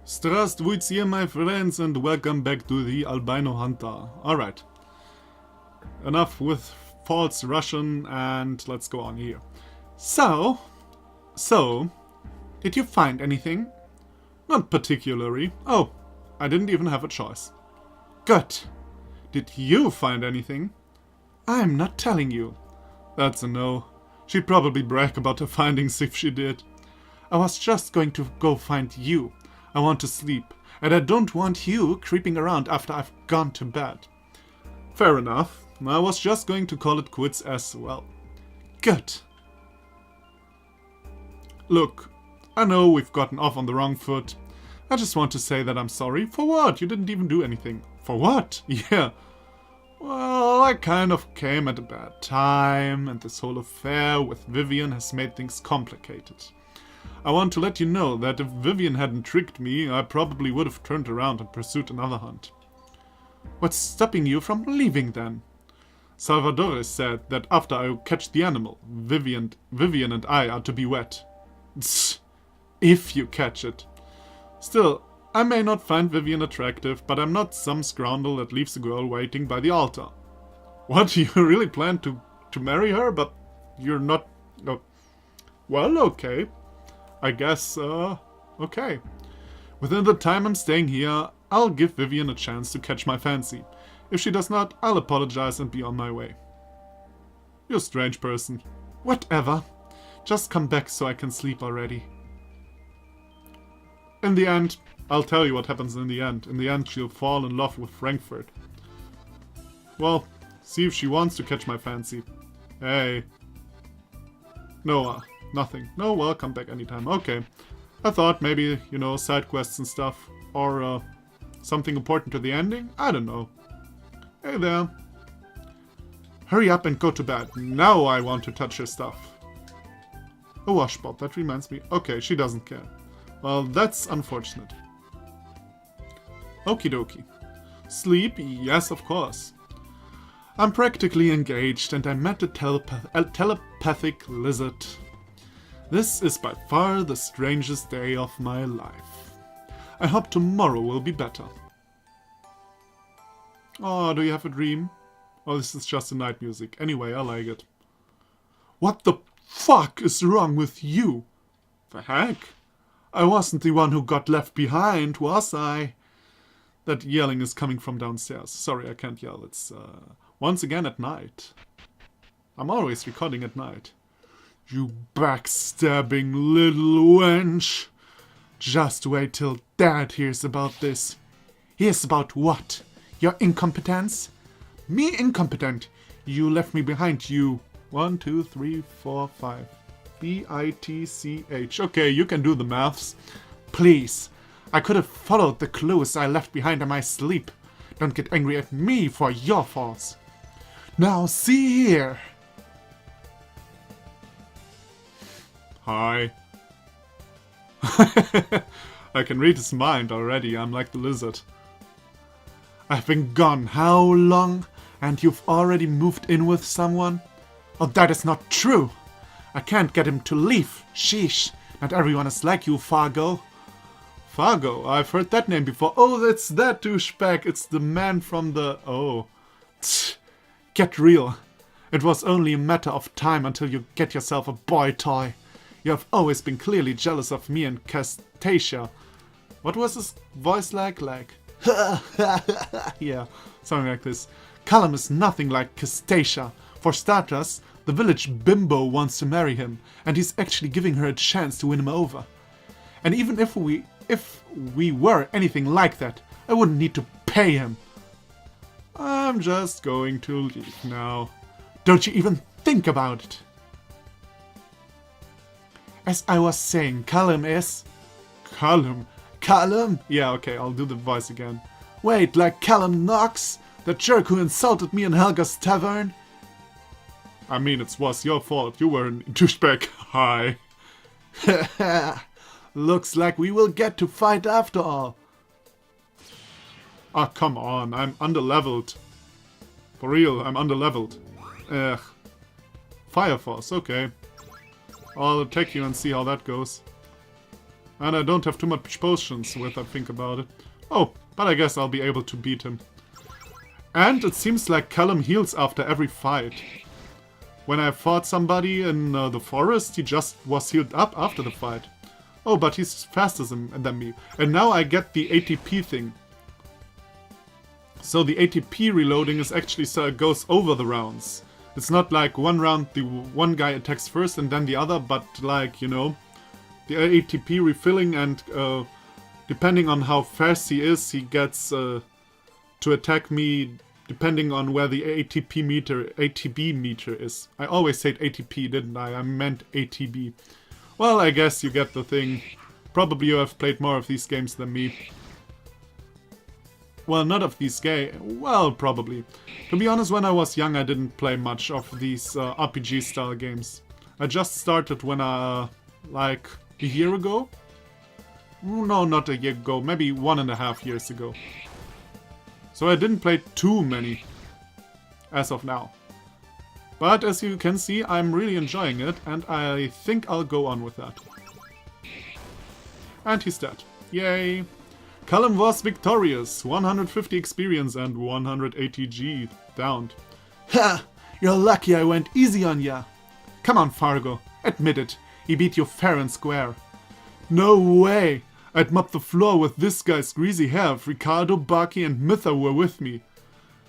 Здравствуйте, my friends, and welcome back to the Albino Hunter. Alright. Enough with false Russian, and let's go on here. So, did you find anything? Not particularly. Oh, I didn't even have a choice. Good. Did you find anything? I'm not telling you. That's a no. She'd probably brag about her findings if she did. I was just going to go find you. I want to sleep, and I don't want you creeping around after I've gone to bed. Fair enough. I was just going to call it quits as well. Good. Look, I know we've gotten off on the wrong foot. I just want to say that I'm sorry. For what? You didn't even do anything. For what? Yeah. Well, I kind of came at a bad time, and this whole affair with Vivian has made things complicated. I want to let you know that if Vivian hadn't tricked me, I probably would have turned around and pursued another hunt. What's stopping you from leaving then? Salvador said that after I catch the animal, Vivian and I are to be wed. If you catch it. Still, I may not find Vivian attractive, but I'm not some scoundrel that leaves a girl waiting by the altar. What, you really plan to marry her, but you're not... Oh. Well, okay. I guess, okay. Within the time I'm staying here, I'll give Vivian a chance to catch my fancy. If she does not, I'll apologize and be on my way. You're a strange person. Whatever. Just come back so I can sleep already. In the end, I'll tell you what happens in the end. In the end, she'll fall in love with Frankfurt. Well, see if she wants to catch my fancy. Hey. Noah. Nothing. No, well, come back anytime. Okay. I thought maybe, you know, side quests and stuff. Or, something important to the ending? I don't know. Hey there. Hurry up and go to bed. Now I want to touch her stuff. A washboard, that reminds me. Okay, she doesn't care. Well, that's unfortunate. Okie dokie. Sleep? Yes, of course. I'm practically engaged and I met a telepathic lizard. This is by far the strangest day of my life. I hope tomorrow will be better. Oh, do you have a dream? Oh, this is just the night music. Anyway, I like it. What the fuck is wrong with you? The heck? I wasn't the one who got left behind, was I? That yelling is coming from downstairs. Sorry, I can't yell. It's, once again at night. I'm always recording at night. You backstabbing little wench. Just wait till Dad hears about this. Hears about what? Your incompetence? Me incompetent? You left me behind, you. 1, 2, 3, 4, 5. B-I-T-C-H. Okay, you can do the maths. Please. I could have followed the clues I left behind in my sleep. Don't get angry at me for your faults. Now see here. Hi. I can read his mind already. I'm like the lizard. I've been gone how long? And you've already moved in with someone? Oh, that is not true. I can't get him to leave. Sheesh. Not everyone is like you, Fargo. Fargo? I've heard that name before. Oh, it's that douchebag. It's the man from the... Oh. Tch. Get real. It was only a matter of time until you get yourself a boy toy. You have always been clearly jealous of me and Castacia. What was his voice like? Yeah, something like this. Callum is nothing like Castacia. For starters, the village bimbo wants to marry him, and he's actually giving her a chance to win him over. And even if we were anything like that, I wouldn't need to pay him. I'm just going to leave now. Don't you even think about it. As I was saying, Callum is... Callum? Callum? Yeah, okay, I'll do the voice again. Wait, like Callum Knox? The jerk who insulted me in Helga's tavern? I mean, it was your fault. You were a douchebag. Hi. Looks like we will get to fight after all. Ah, come on. I'm underleveled. For real, I'm underleveled. Ugh. Fire Force, okay. I'll attack you and see how that goes. And I don't have too much potions with I think about it. Oh, but I guess I'll be able to beat him. And it seems like Callum heals after every fight. When I fought somebody in the forest, he just was healed up after the fight. Oh, but he's faster than me. And now I get the ATP thing. So the ATP reloading is actually so it goes over the rounds. It's not like one round the one guy attacks first and then the other, but like, you know, the ATP refilling and depending on how fast he is, he gets to attack me depending on where the ATB meter is. I always said ATP, didn't I? I meant ATB. Well, I guess you get the thing. Probably you have played more of these games than me. Well, not of these games. Well, probably. To be honest, when I was young, I didn't play much of these RPG-style games. I just started when like a year ago? No, not a year ago. Maybe 1.5 years ago. So I didn't play too many as of now. But as you can see, I'm really enjoying it, and I think I'll go on with that. And he's dead. Yay! Callum was victorious. 150 experience and 180 G downed. Ha! You're lucky I went easy on ya. Come on, Fargo. Admit it. He beat you fair and square. No way! I'd mop the floor with this guy's greasy hair if Ricardo, Barky and Mitha were with me.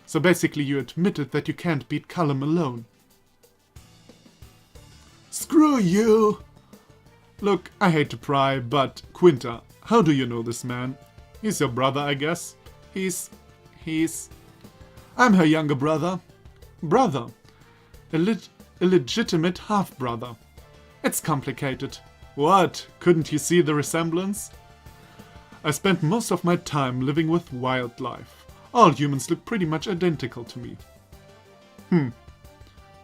So basically you admitted that you can't beat Callum alone. Screw you! Look, I hate to pry, but Quinta, how do you know this man? He's your brother, I guess. He's... I'm her younger brother. Brother. A legitimate half-brother. It's complicated. What? Couldn't you see the resemblance? I spent most of my time living with wildlife. All humans look pretty much identical to me.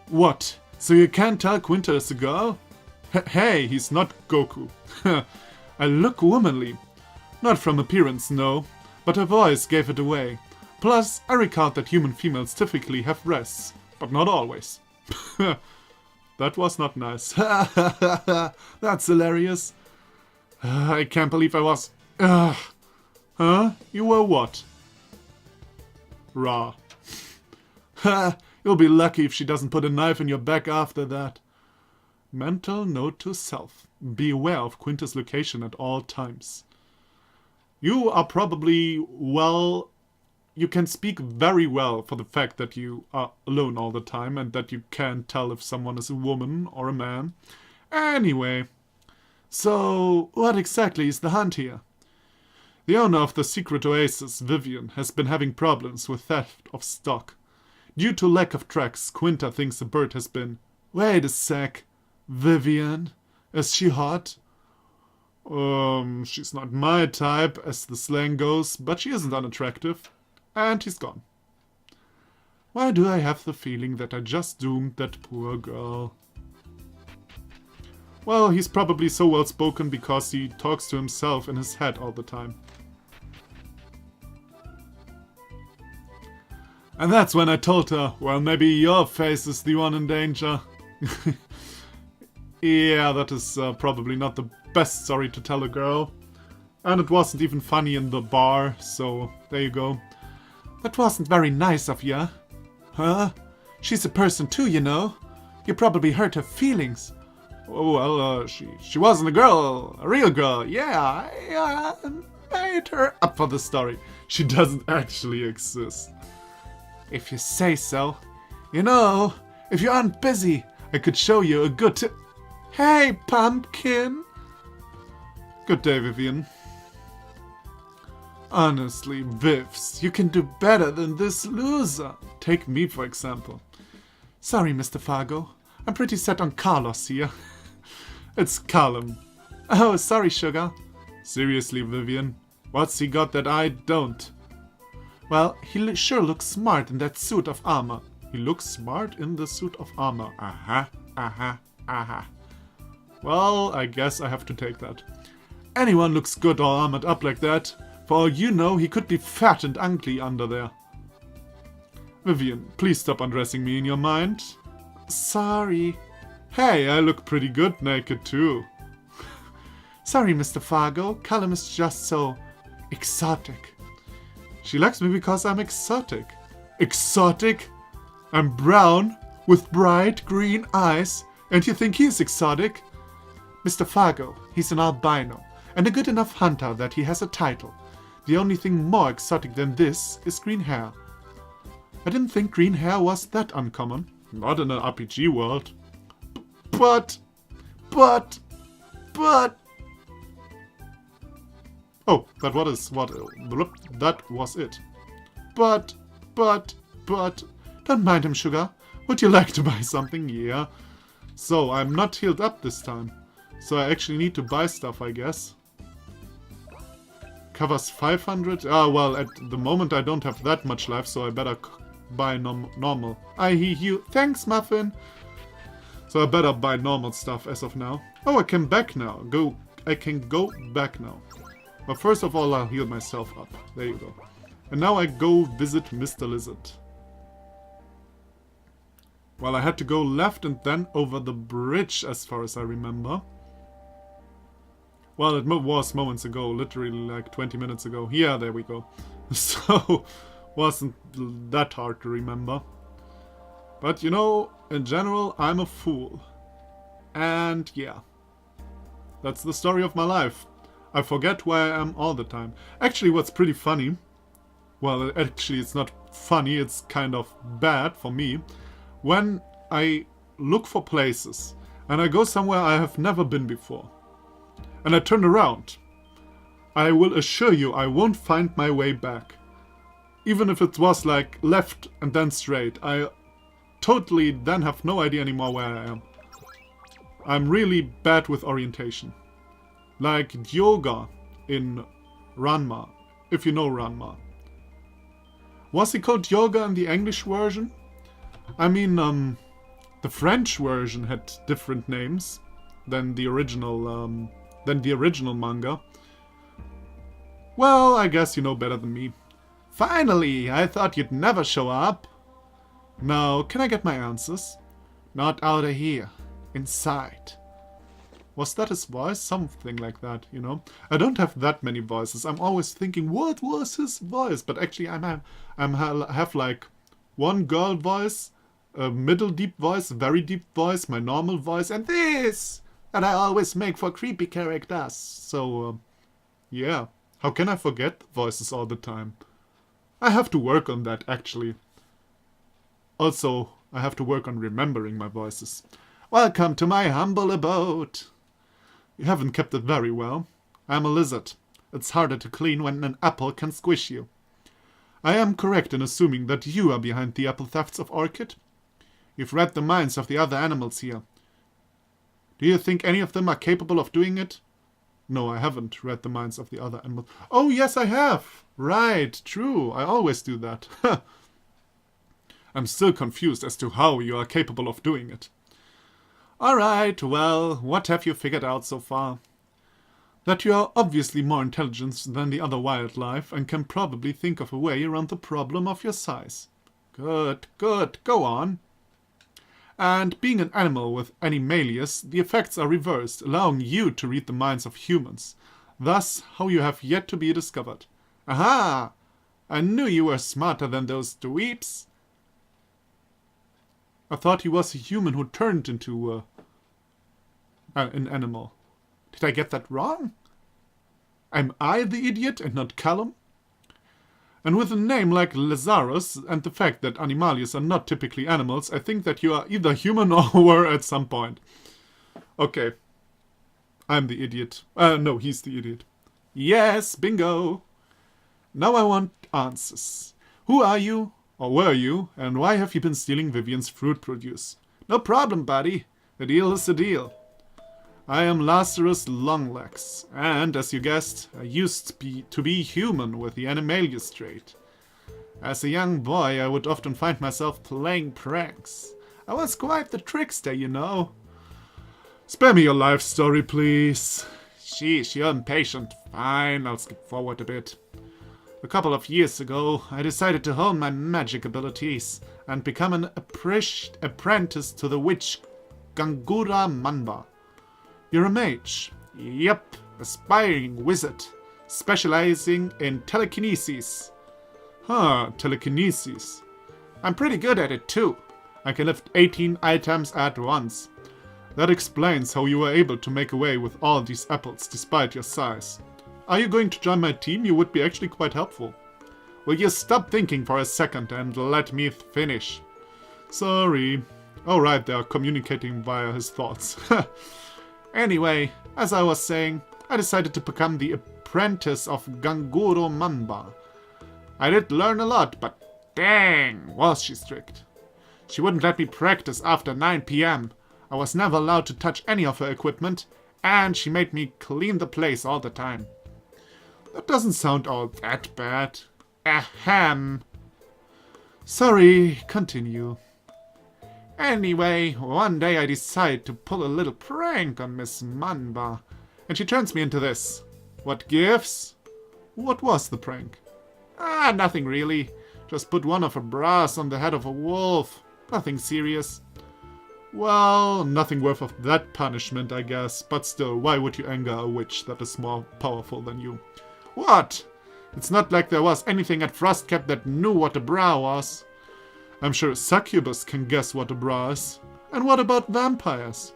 What? So you can't tell Quinta is a girl? Hey, he's not Goku. I look womanly. Not from appearance, no, but her voice gave it away. Plus, I recall that human females typically have breasts, but not always. That was not nice. That's hilarious. I can't believe I was... Huh? You were what? Raw. You'll be lucky if she doesn't put a knife in your back after that. Mental note to self. Be aware of Quinta's location at all times. You are probably, well... You can speak very well for the fact that you are alone all the time and that you can't tell if someone is a woman or a man. Anyway, so what exactly is the hunt here? The owner of the secret oasis, Vivian, has been having problems with theft of stock. Due to lack of tracks, Quinta thinks the bird has been... Wait a sec. Vivian? Is she hot? She's not my type, as the slang goes, but she isn't unattractive. And he's gone. Why do I have the feeling that I just doomed that poor girl? Well, he's probably so well spoken because he talks to himself in his head all the time. And that's when I told her, well, maybe your face is the one in danger. Yeah, that is probably not the best story to tell a girl. And it wasn't even funny in the bar, so there you go. That wasn't very nice of ya. Huh? She's a person too, you know. You probably hurt her feelings. Oh, well, she wasn't a girl, a real girl. Yeah, I made her up for the story. She doesn't actually exist. If you say so. You know, if you aren't busy, I could show you a good Hey, pumpkin! Good day, Vivian. Honestly, Vivs, you can do better than this loser. Take me, for example. Sorry, Mr. Fargo. I'm pretty set on Carlos here. It's Callum. Oh, sorry, sugar. Seriously, Vivian. What's he got that I don't? Well, he sure looks smart in that suit of armor. He looks smart in the suit of armor. Aha, aha, aha. Well, I guess I have to take that. Anyone looks good all armored up like that. For all you know, he could be fat and ugly under there. Vivian, please stop undressing me in your mind. Sorry. Hey, I look pretty good naked too. Sorry, Mr. Fargo. Callum is just so exotic. She likes me because I'm exotic. Exotic? I'm brown with bright green eyes, and you think he's exotic? Mr. Fargo, he's an albino, and a good enough hunter that he has a title. The only thing more exotic than this is green hair. I didn't think green hair was that uncommon. Not in an RPG world. But... Oh, that was it. But... Don't mind him, sugar. Would you like to buy something? Yeah. So, I'm not healed up this time. So I actually need to buy stuff, I guess. Covers 500? Ah, well, at the moment I don't have that much life, so I better buy normal. I hear you. Thanks, Muffin. So I better buy normal stuff as of now. Oh, I can back now. I can go back now. But first of all, I'll heal myself up. There you go. And now I go visit Mr. Lizard. Well, I had to go left and then over the bridge, as far as I remember. Well, it was moments ago, literally like 20 minutes ago. Yeah, there we go. So, wasn't that hard to remember. But, you know, in general, I'm a fool. And, yeah. That's the story of my life. I forget where I am all the time. Actually, what's pretty funny... Well, actually, it's not funny, it's kind of bad for me. When I look for places, and I go somewhere I have never been before, and I turn around, I will assure you I won't find my way back. Even if it was like left and then straight, I totally then have no idea anymore where I am. I'm really bad with orientation. Like yoga in Ranma, if you know Ranma. Was he called yoga in the English version? I mean, the French version had different names than the original manga. Well, I guess you know better than me. Finally! I thought you'd never show up. Now, can I get my answers? Not out of here. Inside. Was that his voice? Something like that, you know? I don't have that many voices. I'm always thinking, what was his voice? But actually, I have like one girl voice, a middle deep voice, very deep voice, my normal voice, and this! And I always make for creepy characters. So, yeah. How can I forget voices all the time? I have to work on that, actually. Also, I have to work on remembering my voices. Welcome to my humble abode. You haven't kept it very well. I'm a lizard. It's harder to clean when an apple can squish you. I am correct in assuming that you are behind the apple thefts of Orchid? You've read the minds of the other animals here. Do you think any of them are capable of doing it? No, I haven't read the minds of the other animals. Oh, yes, I have. Right, true. I always do that. I'm still confused as to how you are capable of doing it. Alright, well, what have you figured out so far? That you are obviously more intelligent than the other wildlife and can probably think of a way around the problem of your size. Good, good, go on. And being an animal with animalius, the effects are reversed, allowing you to read the minds of humans. Thus, how you have yet to be discovered. Aha! I knew you were smarter than those dweeps. I thought he was a human who turned into an animal. Did I get that wrong? Am I the idiot and not Callum? And with a name like Lazarus and the fact that animalius are not typically animals, I think that you are either human or were at some point. Okay. I'm the idiot. No, he's the idiot. Yes, bingo. Now I want answers. Who are you? Or were you? And why have you been stealing Vivian's fruit produce? No problem, buddy. The deal is the deal. I am Lazarus Longlegs, and as you guessed, I used to be human with the animalius trait. As a young boy, I would often find myself playing pranks. I was quite the trickster, you know. Spare me your life story, please. Sheesh, you're impatient. Fine, I'll skip forward a bit. A couple of years ago, I decided to hone my magic abilities and become an apprentice to the witch Gangura Manba. You're a mage. Yep, aspiring wizard, specializing in telekinesis. Huh, telekinesis. I'm pretty good at it too. I can lift 18 items at once. That explains how you were able to make away with all these apples despite your size. Are you going to join my team? You would be actually quite helpful. Will you stop thinking for a second and let me finish? Sorry. Oh right, they are communicating via his thoughts. Anyway, as I was saying, I decided to become the apprentice of Ganguro Manba. I did learn a lot, but dang, was she strict. She wouldn't let me practice after 9 p.m. I was never allowed to touch any of her equipment, and she made me clean the place all the time. That doesn't sound all that bad. Ahem. Sorry, continue. Anyway, one day I decide to pull a little prank on Miss Manba, and she turns me into this. What gives? What was the prank? Nothing really. Just put one of her bras on the head of a wolf. Nothing serious. Well, nothing worth of that punishment, I guess. But still, why would you anger a witch that is more powerful than you? What? It's not like there was anything at Frostcap that knew what a bra was. I'm sure a succubus can guess what a bra is. And what about vampires?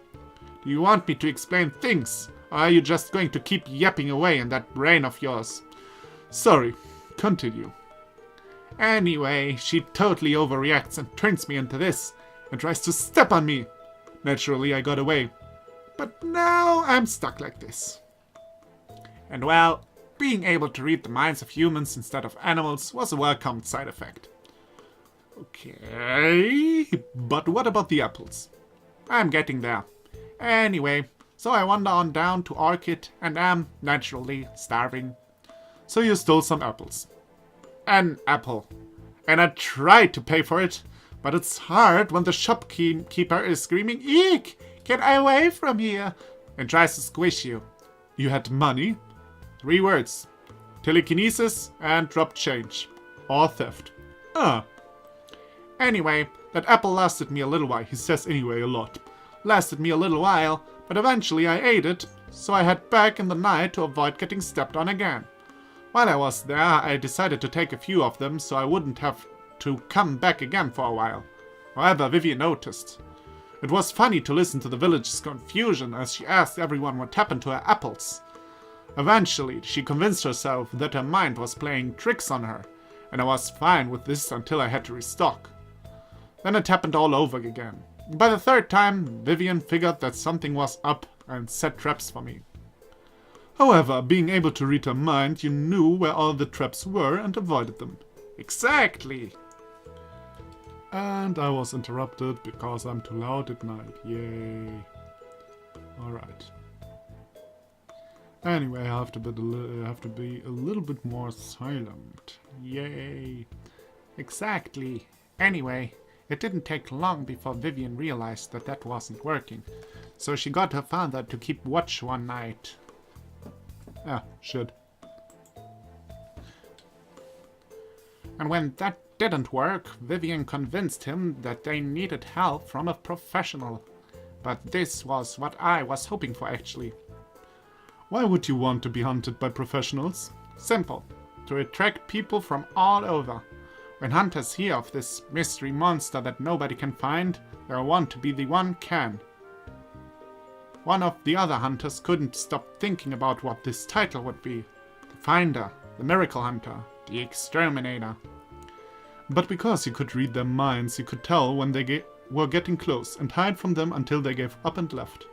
Do you want me to explain things? Or are you just going to keep yapping away in that brain of yours? Sorry, continue. Anyway, she totally overreacts and turns me into this, and tries to step on me. Naturally, I got away. But now I'm stuck like this. And well, being able to read the minds of humans instead of animals was a welcomed side effect. Okay, but what about the apples? I'm getting there. Anyway, so I wander on down to Orchid and am, naturally, starving. So you stole some apples. An apple. And I tried to pay for it, but it's hard when the shopkeeper is screaming, "Eek! Get away from here!" and tries to squish you. You had money? 3 words. Telekinesis and drop change. Or theft. Anyway, that apple lasted me a little while. He says anyway a lot. Lasted me a little while, but eventually I ate it, so I head back in the night to avoid getting stepped on again. While I was there, I decided to take a few of them so I wouldn't have to come back again for a while. However, Vivian noticed. It was funny to listen to the village's confusion as she asked everyone what happened to her apples. Eventually, she convinced herself that her mind was playing tricks on her, and I was fine with this until I had to restock. Then it happened all over again. By the 3rd time, Vivian figured that something was up and set traps for me. However, being able to read her mind, you knew where all the traps were and avoided them. Exactly! And I was interrupted because I'm too loud at night. Yay. Alright. Anyway, I have to be a little bit more silent. Yay. Exactly. Anyway, it didn't take long before Vivian realized that that wasn't working. So she got her father to keep watch one night. Shit. And when that didn't work, Vivian convinced him that they needed help from a professional. But this was what I was hoping for, actually. Why would you want to be hunted by professionals? Simple. To attract people from all over. When hunters hear of this mystery monster that nobody can find, they'll want to be the one can. One of the other hunters couldn't stop thinking about what this title would be. The Finder, the Miracle Hunter, the Exterminator. But because he could read their minds, he could tell when they were getting close and hide from them until they gave up and left.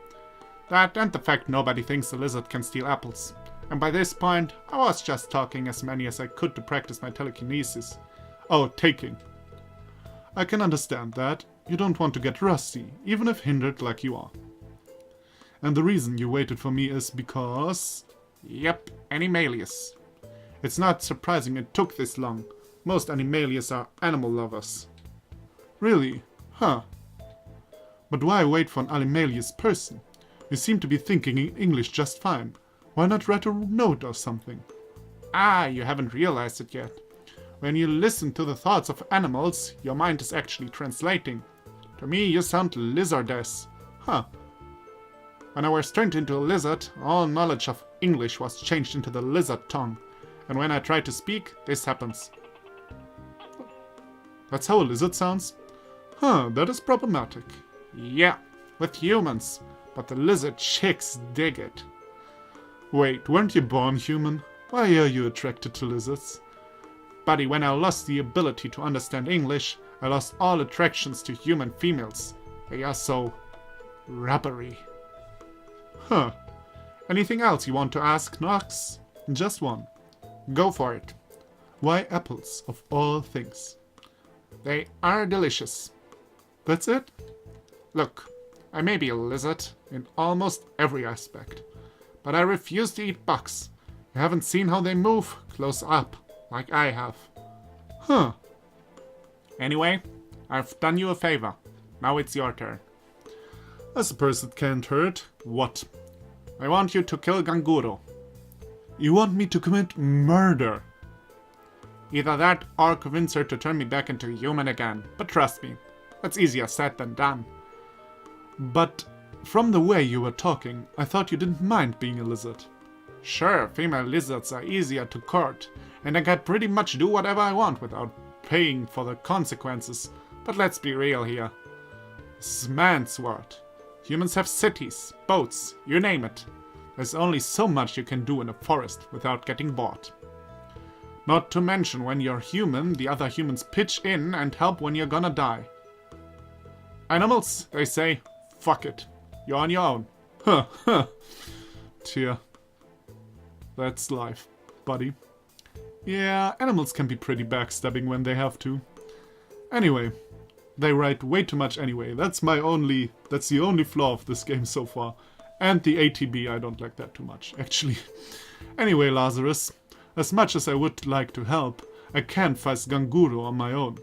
That and the fact nobody thinks a lizard can steal apples. And by this point, I was just talking as many as I could to practice my telekinesis. Oh, taking. I can understand that. You don't want to get rusty, even if hindered like you are. And the reason you waited for me is because... Yep, Animalius. It's not surprising it took this long. Most Animalius are animal lovers. Really? Huh. But why wait for an Animalius person? You seem to be thinking in English just fine. Why not write a note or something? You haven't realized it yet. When you listen to the thoughts of animals, your mind is actually translating. To me, you sound lizardess. Huh. When I was turned into a lizard, all knowledge of English was changed into the lizard tongue. And when I try to speak, this happens. That's how a lizard sounds? Huh, that is problematic. Yeah, with humans. But the lizard chicks dig it. Wait, weren't you born human? Why are you attracted to lizards? Buddy, when I lost the ability to understand English, I lost all attractions to human females. They are so rubbery. Huh. Anything else you want to ask, Knox? Just one. Go for it. Why apples, of all things? They are delicious. That's it? Look, I may be a lizard in almost every aspect, but I refuse to eat bugs. You haven't seen how they move close up, like I have. Huh. Anyway, I've done you a favor. Now it's your turn. I suppose it can't hurt. What? I want you to kill Ganguro. You want me to commit murder? Either that or convince her to turn me back into a human again. But trust me, that's easier said than done. But from the way you were talking, I thought you didn't mind being a lizard. Sure, female lizards are easier to court, and I can pretty much do whatever I want without paying for the consequences. But let's be real here. This is man's world. Humans have cities, boats, you name it. There's only so much you can do in a forest without getting bored. Not to mention when you're human, the other humans pitch in and help when you're gonna die. Animals, they say, fuck it. You're on your own. Huh, huh. Cheer. That's life, buddy. Yeah, animals can be pretty backstabbing when they have to. Anyway, they write way too much anyway. That's the only flaw of this game so far. And the ATB, I don't like that too much, actually. Anyway, Lazarus, as much as I would like to help, I can't face Ganguro on my own.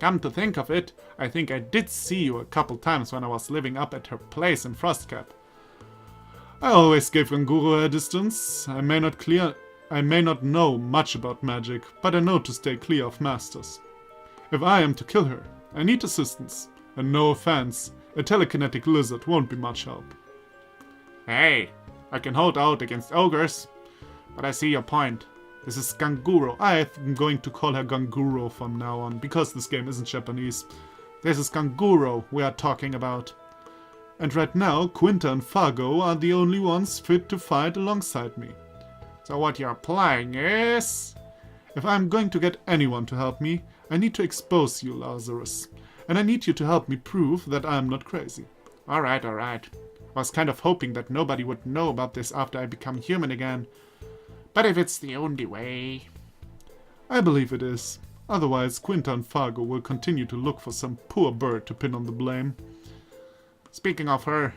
Come to think of it, I think I did see you a couple times when I was living up at her place in Frostcap. I always gave Ganguro a distance. I may not know much about magic, but I know to stay clear of masters. If I am to kill her, I need assistance. And no offense, a telekinetic lizard won't be much help. Hey, I can hold out against ogres. But I see your point. This is Ganguro. I'm going to call her Ganguro from now on, because this game isn't Japanese. This is Ganguro we are talking about. And right now, Quinta and Fargo are the only ones fit to fight alongside me. So what you're implying is... If I'm going to get anyone to help me, I need to expose you, Lazarus. And I need you to help me prove that I'm not crazy. Alright, alright. I was kind of hoping that nobody would know about this after I become human again. But if it's the only way... I believe it is. Otherwise, Quinta and Fargo will continue to look for some poor bird to pin on the blame. Speaking of her,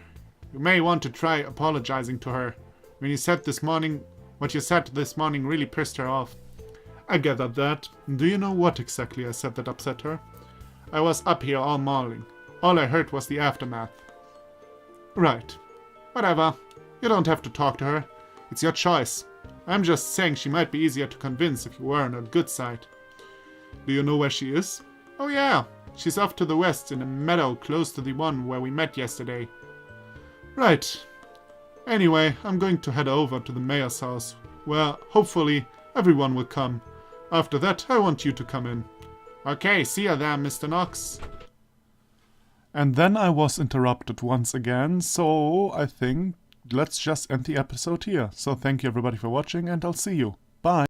you may want to try apologizing to her. When you said this morning, what you said this morning really pissed her off. I gathered that. Do you know what exactly I said that upset her? I was up here all morning. All I heard was the aftermath. Right. Whatever. You don't have to talk to her. It's your choice. I'm just saying she might be easier to convince if you were on her good side. Do you know where she is? Oh yeah. She's off to the west in a meadow close to the one where we met yesterday. Right. Anyway, I'm going to head over to the mayor's house, where, hopefully, everyone will come. After that, I want you to come in. Okay, see ya there, Mr. Knox. And then I was interrupted once again, so I think let's just end the episode here. So thank you everybody for watching, and I'll see you. Bye.